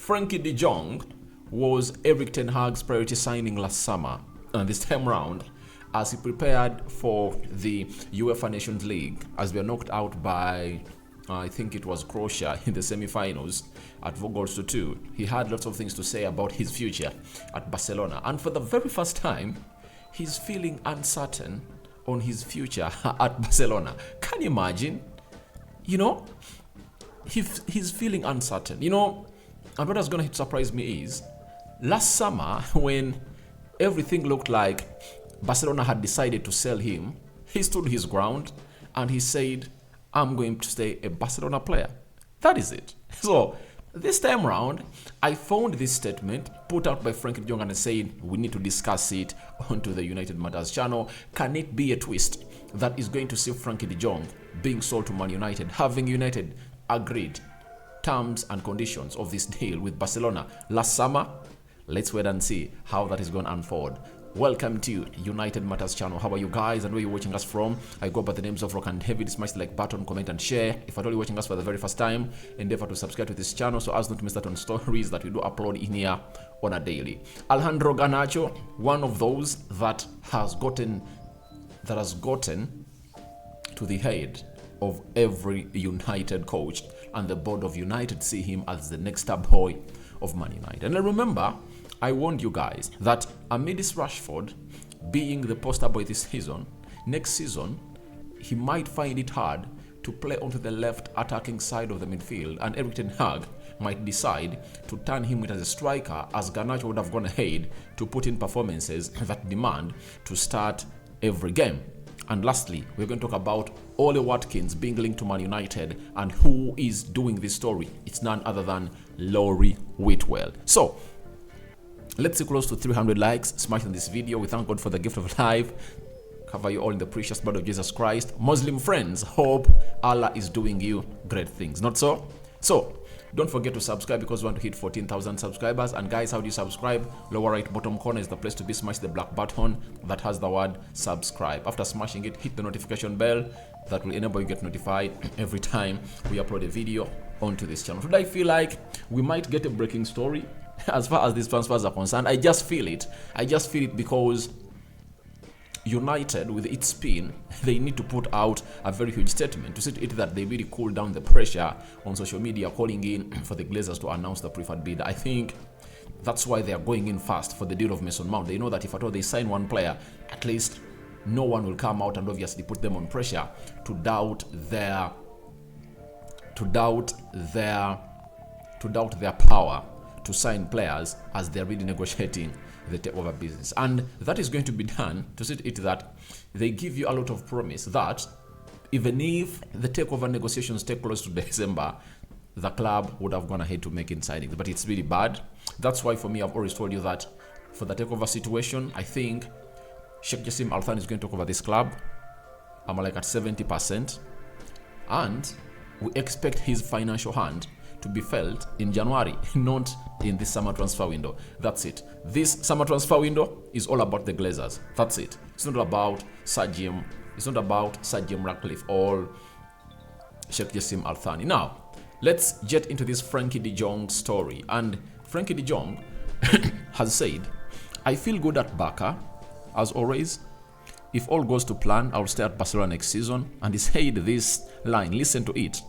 Frenkie de Jong was Erik ten Hag's priority signing last summer, and this time round, as he prepared for the UEFA Nations League, as we were knocked out by, I think it was Croatia in the semi-finals at 4 goals to 2, he had lots of things to say about his future at Barcelona. And for the very first time, he's feeling uncertain on his future at Barcelona. Can you imagine? You know, he's feeling uncertain. You know, and what is going to surprise me is, last summer when everything looked like Barcelona had decided to sell him, he stood his ground and he said, I'm going to stay a Barcelona player. That is it. So this time round, I found this statement put out by Frenkie de Jong and said, we need to discuss it onto the United Matters channel. Can it be a twist that is going to see Frenkie de Jong being sold to Man United, having United agreed terms and conditions of this deal with Barcelona last summer? Let's wait and see how that is going to unfold. Welcome to United Matters channel. How are you guys and where you're watching us from? I go by the names of Rock and Heavy. Smash the like button, comment and share. If you're only watching us for the very first time, endeavor to subscribe to this channel so as not to miss out on stories that we do upload in here on a daily. Alejandro Garnacho, one of those that has gotten to the head of every United coach, and the board of United see him as the next star boy of Man United. And I remember I warned you guys that amidst Rashford being the poster boy this season, next season he might find it hard to play onto the left attacking side of the midfield, and Erik ten Hag might decide to turn him as a striker, as Garnacho would have gone ahead to put in performances that demand to start every game. And lastly, we're going to talk about Ole Watkins being linked to Man United, and who is doing this story. It's none other than Ollie Whitwell. So let's see close to 300 likes. Smash on this video. We thank God for the gift of life. Cover you all in the precious blood of Jesus Christ. Muslim friends, hope Allah is doing you great things. Not so? So don't forget to subscribe, because we want to hit 14,000 subscribers. And guys, how do you subscribe? Lower right bottom corner is the place to be. Smash the black button that has the word subscribe. After smashing it, hit the notification bell. That will enable you get notified every time we upload a video onto this channel. Today I feel like we might get a breaking story as far as these transfers are concerned. I just feel it because United, with its spin, they need to put out a very huge statement to say to it that they really cool down the pressure on social media, calling in for the Glazers to announce the preferred bid. I think that's why they are going in fast for the deal of Mason Mount. They know that if at all they sign one player, at least no one will come out and obviously put them on pressure to doubt their power to sign players as they're really negotiating the takeover business. And that is going to be done to see it that they give you a lot of promise that even if the takeover negotiations take close to December, the club would have gone ahead to make signings. But it's really bad. That's why for me, I've always told you that for the takeover situation, I think Sheikh Jassim Al Thani is going to take over this club. I'm like at 70%. And we expect his financial hand to be felt in January, not in this summer transfer window. That's it. This summer transfer window is all about the Glazers. That's it. It's not about Sir Jim. It's not about Sir Jim Ratcliffe or Sheikh Jassim Al Thani. Now, let's get into this Frenkie de Jong story. And Frenkie de Jong has said, I feel good at Barca, as always. If all goes to plan, I'll stay at Barcelona next season. And he said this line, listen to it.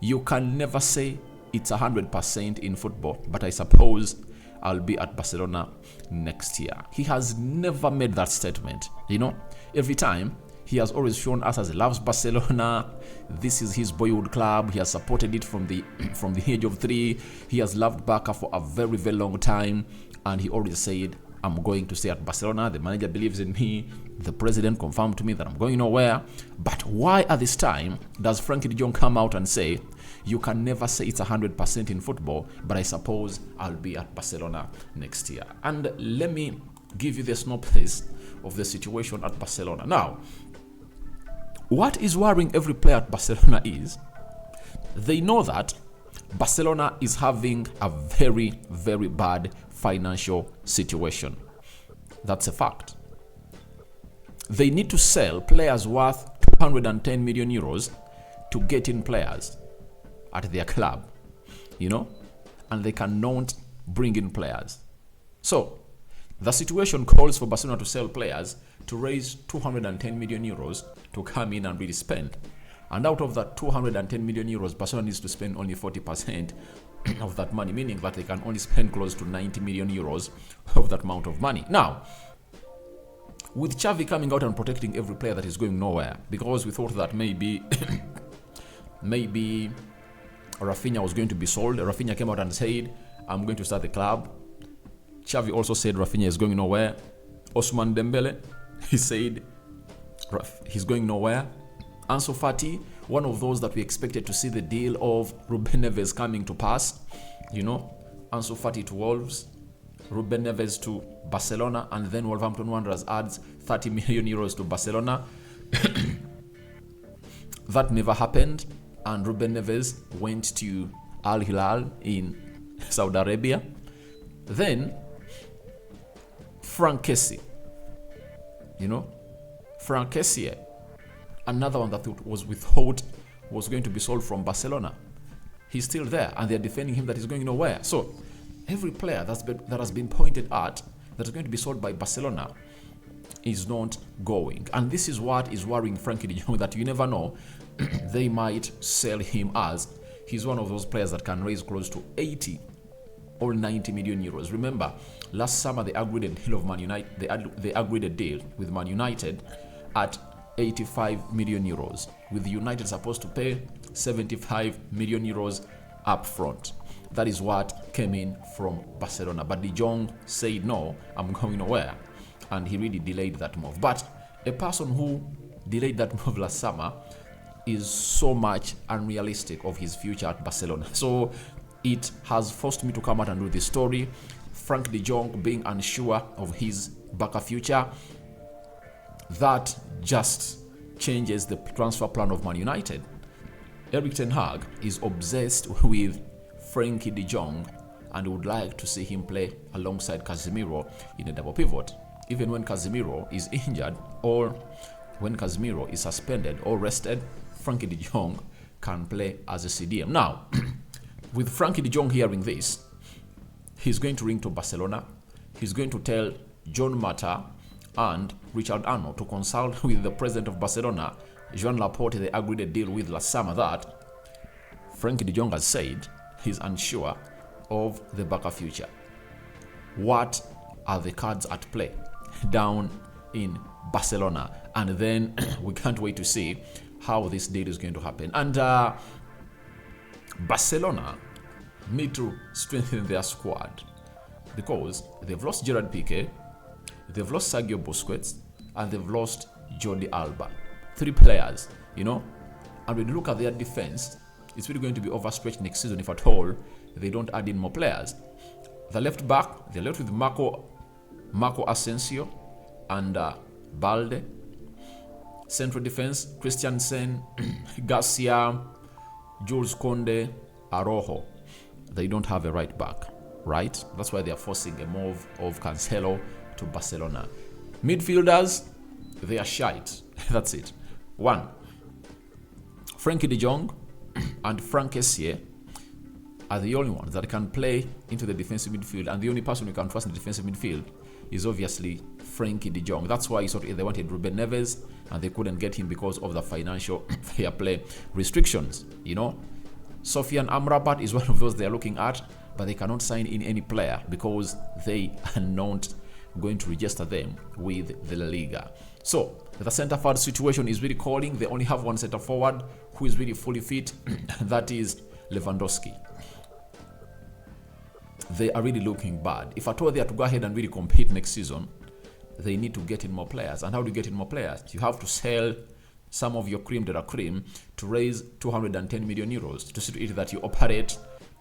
You can never say it's 100% in football, but I suppose I'll be at Barcelona next year. He has never made that statement. You know, every time he has always shown us as he loves Barcelona. This is his boyhood club. He has supported it from the age of 3. He has loved Barca for a very, very long time, and he always said, I'm going to stay at Barcelona. The manager believes in me. The president confirmed to me that I'm going nowhere. But why at this time does Frenkie de Jong come out and say, you can never say it's 100% in football, but I suppose I'll be at Barcelona next year? And let me give you the synopsis of the situation at Barcelona. Now, what is worrying every player at Barcelona is they know that Barcelona is having a very, very bad financial situation. That's a fact. They need to sell players worth 210 million euros to get in players at their club, you know, and they cannot bring in players. So the situation calls for Barcelona to sell players to raise 210 million euros to come in and really spend. And out of that 210 million euros, Barcelona needs to spend only 40% of that money, meaning that they can only spend close to 90 million euros of that amount of money. Now, with Xavi coming out and protecting every player that is going nowhere, because we thought that maybe Rafinha was going to be sold. Rafinha came out and said, I'm going to start the club. Xavi also said Rafinha is going nowhere. Ousmane Dembele, he said he's going nowhere. Ansu Fati, one of those that we expected to see the deal of Ruben Neves coming to pass. You know, Ansu Fati to Wolves, Ruben Neves to Barcelona, and then Wolverhampton Wanderers adds 30 million euros to Barcelona. That never happened, and Ruben Neves went to Al Hilal in Saudi Arabia. Then Frank Kessie, Frank Kessie, another one that we thought was going to be sold from Barcelona. He's still there, and they're defending him that he's going nowhere. So every player that has been pointed at that is going to be sold by Barcelona is not going. And this is what is worrying Frenkie de Jong, that you never know, they might sell him as he's one of those players that can raise close to 80 or 90 million euros. Remember, last summer they agreed a deal of Man United. They agreed a deal with Man United at 85 million euros, with United supposed to pay 75 million euros up front. That is what came in from Barcelona. But De Jong said, no, I'm going nowhere. And he really delayed that move. But a person who delayed that move last summer is so much unrealistic of his future at Barcelona. So it has forced me to come out and do this story. Frank de Jong being unsure of his Barca future. That just changes the transfer plan of Man United. Erik ten Hag is obsessed with Frenkie de Jong and would like to see him play alongside Casemiro in a double pivot. Even when Casemiro is injured or when Casemiro is suspended or rested, Frenkie de Jong can play as a CDM. Now, with Frenkie de Jong hearing this, he's going to ring to Barcelona. He's going to tell John Mata and Richard Arno to consult with the president of Barcelona, Joan Laporte. They agreed a deal with last summer that Frenkie de Jong has said he's unsure of the Barca future. What are the cards at play down in Barcelona? And then we can't wait to see how this deal is going to happen. And Barcelona need to strengthen their squad because they've lost Gerard Piqué, they've lost Sergio Busquets, and they've lost Jordi Alba. 3 players, And when you look at their defense, it's really going to be overstretched next season if at all they don't add in more players. The left back, they're left with Marco Asensio and Balde. Central defense, Christiansen, Garcia, Jules Koundé, Araujo. They don't have a right back, right? That's why they are forcing a move of Cancelo to Barcelona. Midfielders, they are shite. That's it. 1, Frenkie de Jong and Frank Kessie are the only ones that can play into the defensive midfield, and the only person who can trust in the defensive midfield is obviously Frenkie de Jong. That's why they wanted Ruben Neves and they couldn't get him because of the financial fair play restrictions. Sofian Amrabat is one of those they're looking at, but they cannot sign in any player because they are not going to register them with the La Liga. So the centre forward situation is really calling. They only have one centre forward who is really fully fit, that is Lewandowski. They are really looking bad. If at all they are to go ahead and really compete next season, they need to get in more players. And how do you get in more players? You have to sell some of your cream de la cream to raise 210 million euros to see to it that you operate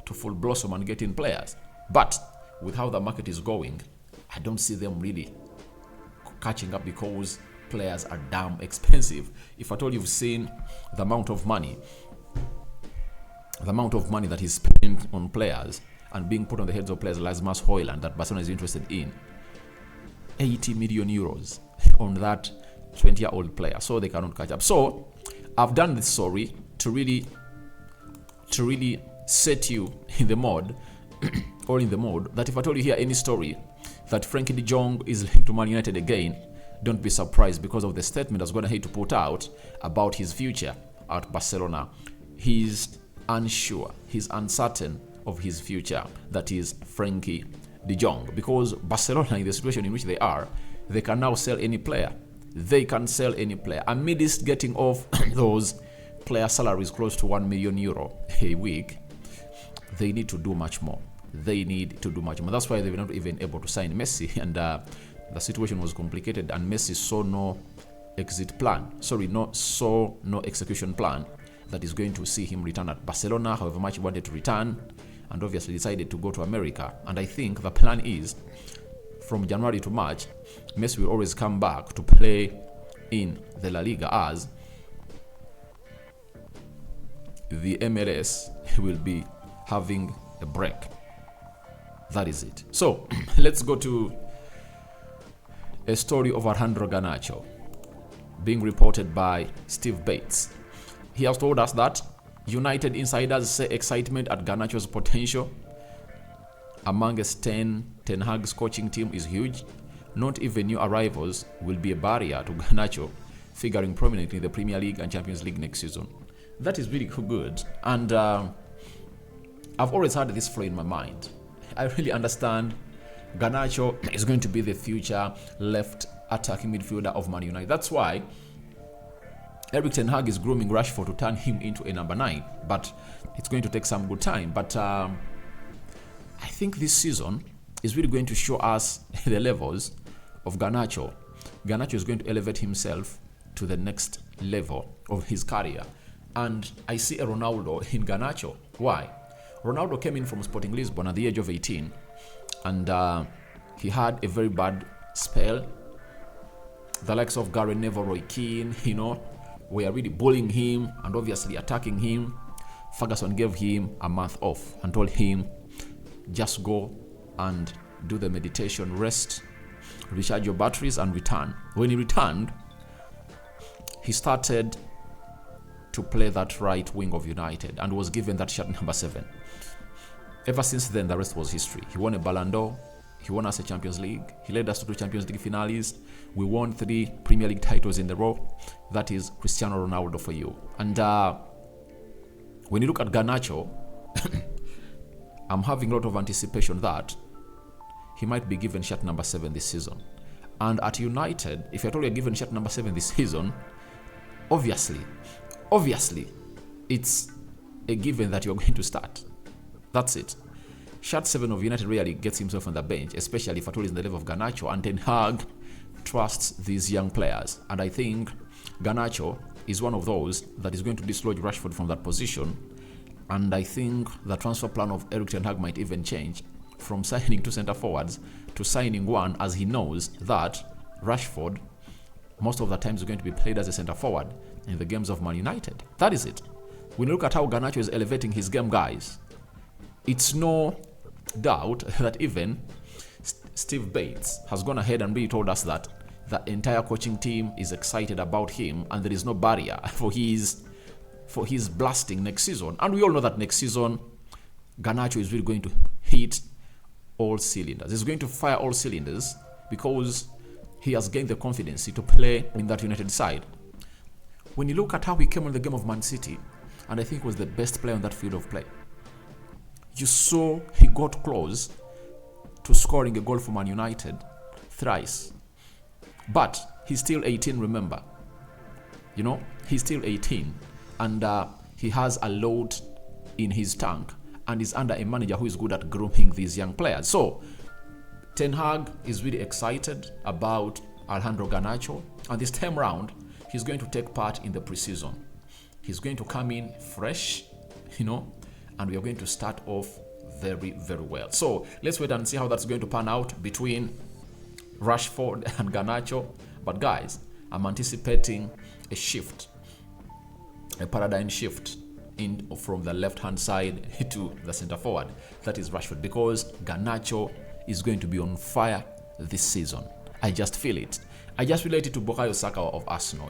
to full blossom and get in players. But with how the market is going, I don't see them really catching up because players are damn expensive. If at all you've seen the amount of money that is spent on players and being put on the heads of players like Rasmus Højlund that Barcelona is interested in, 80 million euros on that 20-year-old player, so they cannot catch up. So I've done this story to really set you in the mode all in the mode that if at all you hear any story that Frenkie de Jong is linked to Man United again, don't be surprised because of the statement that's going to hate to put out about his future at Barcelona. He's unsure, he's uncertain of his future, that is Frenkie de Jong, because Barcelona, in the situation in which they are, they can now sell any player. They can sell any player. Amidst getting off those player salaries close to €1 million a week, they need to do much more. They need to do much more. That's why they were not even able to sign Messi, and the situation was complicated, and Messi saw no execution plan that is going to see him return at Barcelona, however much he wanted to return, and obviously decided to go to America. And I think the plan is, from January to March, Messi will always come back to play in the La Liga, as the MLS will be having a break. That is it. So let's go to a story of Alejandro Garnacho being reported by Steve Bates. He has told us that United insiders say excitement at Garnacho's potential amongst Ten Hag's coaching team is huge. Not even new arrivals will be a barrier to Garnacho figuring prominently in the Premier League and Champions League next season. That is really good. And I've always had this flow in my mind. I really understand Garnacho is going to be the future left attacking midfielder of Man United. That's why Erik ten Hag is grooming Rashford to turn him into a number 9. But it's going to take some good time. But I think this season is really going to show us the levels of Garnacho. Garnacho is going to elevate himself to the next level of his career. And I see a Ronaldo in Garnacho. Why? Ronaldo came in from Sporting Lisbon at the age of 18, and he had a very bad spell. The likes of Gary Neville, Roy Keane, were really bullying him and obviously attacking him. Ferguson gave him a month off and told him, just go and do the meditation, rest, recharge your batteries and return. When he returned, he started to play that right wing of United and was given that shirt number 7. Ever since then, the rest was history. He won a Ballon d'Or. He won us a Champions League. He led us to 2 Champions League finales. We won 3 Premier League titles in a row. That is Cristiano Ronaldo for you. And when you look at Garnacho, I'm having a lot of anticipation that he might be given shirt number 7 this season. And at United, if you're totally given shirt number 7 this season, obviously, it's a given that you're going to start. That's it. Shirt 7 of United rarely gets himself on the bench, especially if at all is in the level of Garnacho, and Ten Hag trusts these young players. And I think Garnacho is one of those that is going to dislodge Rashford from that position. And I think the transfer plan of Erik ten Hag might even change from signing 2 centre forwards to signing 1, as he knows that Rashford most of the times is going to be played as a centre forward in the games of Man United. That is it. When you look at how Garnacho is elevating his game, guys, it's no doubt that even Steve Bates has gone ahead and really told us that the entire coaching team is excited about him and there is no barrier for his blasting next season. And we all know that next season, Garnacho is really going to hit all cylinders. He's going to fire all cylinders because he has gained the confidence to play in that United side. When you look at how he came on the game of Man City, and I think was the best player on that field of play, you saw he got close to scoring a goal for Man United thrice. But he's still 18, remember. He's still 18. And he has a lot in his tank. And is under a manager who is good at grooming these young players. So, Ten Hag is really excited about Alejandro Garnacho. And this time round, he's going to take part in the preseason. He's going to come in fresh, and we are going to start off very, very well. So let's wait and see how that's going to pan out between Rashford and Garnacho. But guys, I'm anticipating a shift, a paradigm shift from the left-hand side to the center forward. That is Rashford, because Garnacho is going to be on fire this season. I just feel it. I just relate it to Bukayo Saka of Arsenal.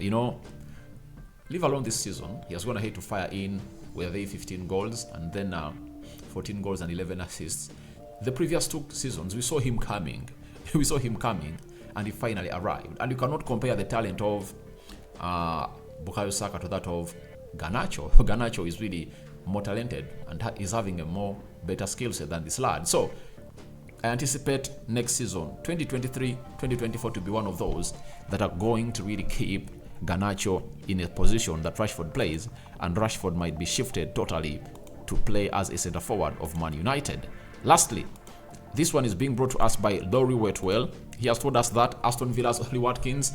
Leave alone this season, he has gone ahead to fire in with 15 goals and then 14 goals and 11 assists. The previous 2 seasons, we saw him coming. We saw him coming, and he finally arrived. And you cannot compare the talent of Bukayo Saka to that of Garnacho. Garnacho is really more talented and is having a more better skill set than this lad. So I anticipate next season, 2023-2024, to be one of those that are going to really keep Garnacho in a position that Rashford plays, and Rashford might be shifted totally to play as a centre forward of Man United. Lastly, this one is being brought to us by Laurie Wetwell. He has told us that Aston Villa's Ollie Watkins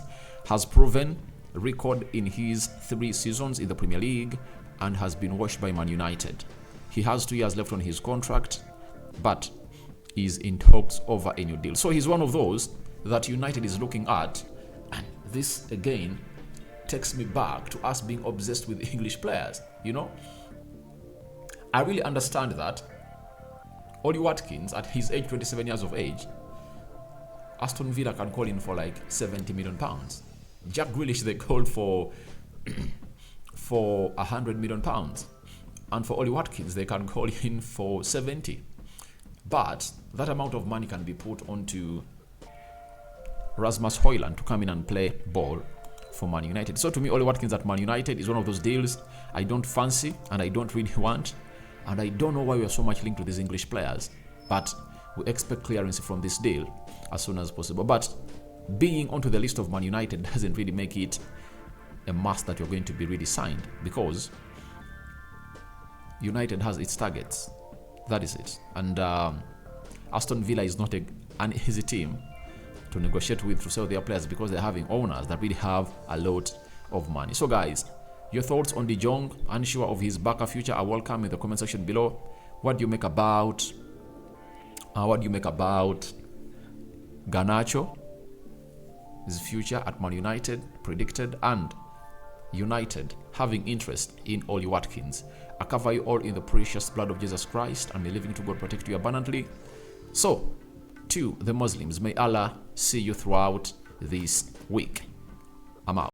has proven record in his 3 seasons in the Premier League and has been watched by Man United. He has 2 years left on his contract, but is in talks over a new deal. So he's one of those that United is looking at, and this again takes me back to us being obsessed with English players. I really understand that Ollie Watkins, at his age, 27 years of age, Aston Villa can call in for like 70 million pounds. Jack Grealish, they called for 100 million pounds. And for Ollie Watkins, they can call in for 70. But that amount of money can be put onto Rasmus Højlund to come in and play ball for Man United. So to me, Ollie Watkins at Man United is one of those deals I don't fancy and I don't really want. And I don't know why we are so much linked to these English players. But we expect clearance from this deal as soon as possible. But being onto the list of Man United doesn't really make it a must that you're going to be really signed, because United has its targets. That is it. And Aston Villa is not an easy team to negotiate with to sell their players, because they're having owners that really have a lot of money. So guys, your thoughts on De Jong, unsure of his Barca future, are welcome in the comment section below. What do you make about Garnacho, his future at Man United predicted, and United having interest in Ollie Watkins? I cover you all in the precious blood of Jesus Christ, and may living to God protect you abundantly. So, to the Muslims, may Allah see you throughout this week. I'm out.